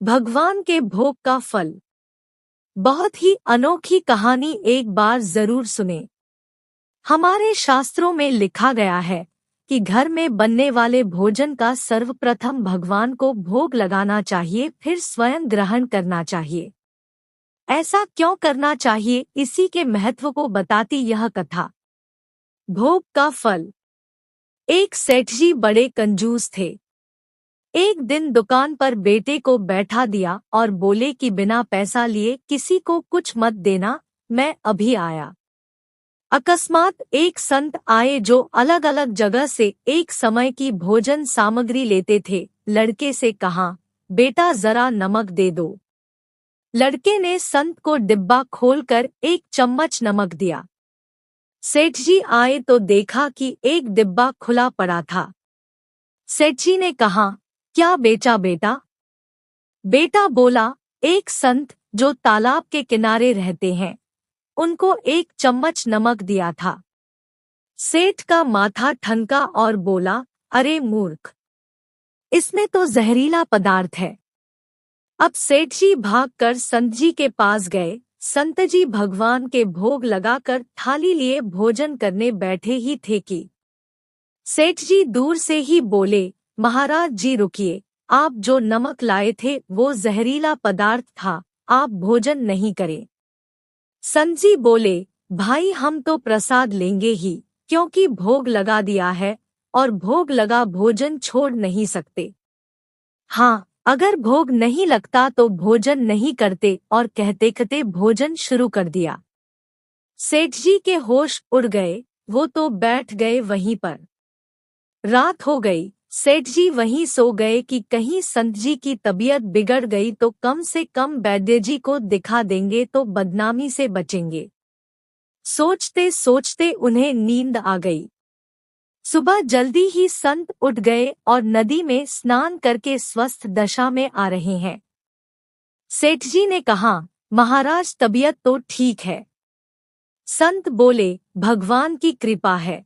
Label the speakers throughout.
Speaker 1: भगवान के भोग का फल। बहुत ही अनोखी कहानी, एक बार जरूर सुने। हमारे शास्त्रों में लिखा गया है कि घर में बनने वाले भोजन का सर्वप्रथम भगवान को भोग लगाना चाहिए, फिर स्वयं ग्रहण करना चाहिए। ऐसा क्यों करना चाहिए, इसी के महत्व को बताती यह कथा। भोग का फल। एक सेठ जी बड़े कंजूस थे। एक दिन दुकान पर बेटे को बैठा दिया और बोले कि बिना पैसा लिए किसी को कुछ मत देना, मैं अभी आया। अकस्मात एक संत आए जो अलग अलग जगह से एक समय की भोजन सामग्री लेते थे। लड़के से कहा, बेटा जरा नमक दे दो। लड़के ने संत को डिब्बा खोलकर एक चम्मच नमक दिया। सेठ जी आए तो देखा कि एक डिब्बा खुला पड़ा था। सेठ जी ने कहा, क्या बेचा बेटा? बेटा बोला, एक संत जो तालाब के किनारे रहते हैं, उनको एक चम्मच नमक दिया था। सेठ का माथा ठनका और बोला, अरे मूर्ख, इसमें तो जहरीला पदार्थ है। अब सेठ जी भागकर संत जी के पास गए। संत जी भगवान के भोग लगाकर थाली लिए भोजन करने बैठे ही थे कि सेठ जी दूर से ही बोले, महाराज जी रुकिए, आप जो नमक लाए थे वो जहरीला पदार्थ था, आप भोजन नहीं करें। संत जी बोले, भाई हम तो प्रसाद लेंगे ही, क्योंकि भोग लगा दिया है और भोग लगा भोजन छोड़ नहीं सकते। हाँ, अगर भोग नहीं लगता तो भोजन नहीं करते, और कहते कहते भोजन शुरू कर दिया। सेठ जी के होश उड़ गए, वो तो बैठ गए वहीं पर। रात हो गई। सेठ जी वहीं सो गए कि कहीं संत जी की तबीयत बिगड़ गई तो कम से कम वैद्य जी को दिखा देंगे तो बदनामी से बचेंगे। सोचते सोचते उन्हें नींद आ गई। सुबह जल्दी ही संत उठ गए और नदी में स्नान करके स्वस्थ दशा में आ रहे हैं। सेठ जी ने कहा, महाराज तबीयत तो ठीक है। संत बोले, भगवान की कृपा है।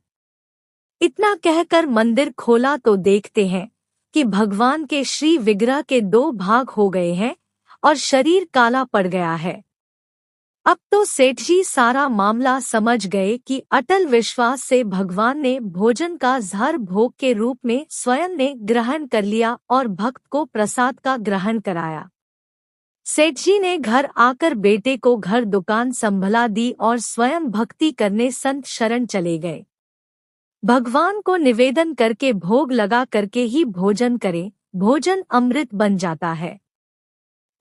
Speaker 1: इतना कहकर मंदिर खोला तो देखते हैं कि भगवान के श्री विग्रह के 2 भाग हो गए हैं और शरीर काला पड़ गया है। अब तो सेठ जी सारा मामला समझ गए कि अटल विश्वास से भगवान ने भोजन का जहर भोग के रूप में स्वयं ने ग्रहण कर लिया और भक्त को प्रसाद का ग्रहण कराया। सेठ जी ने घर आकर बेटे को घर दुकान संभला दी और स्वयं भक्ति करने संत शरण चले गए। भगवान को निवेदन करके भोग लगा करके ही भोजन करें, भोजन अमृत बन जाता है।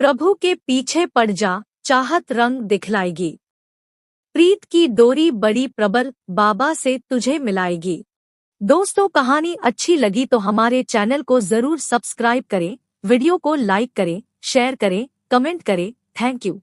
Speaker 1: प्रभु के पीछे पड़ जा, चाहत रंग दिखलाएगी। प्रीत की डोरी बड़ी प्रबल, बाबा से तुझे मिलाएगी। दोस्तों, कहानी अच्छी लगी तो हमारे चैनल को जरूर सब्सक्राइब करें, वीडियो को लाइक करें, शेयर करें, कमेंट करें। Thank you.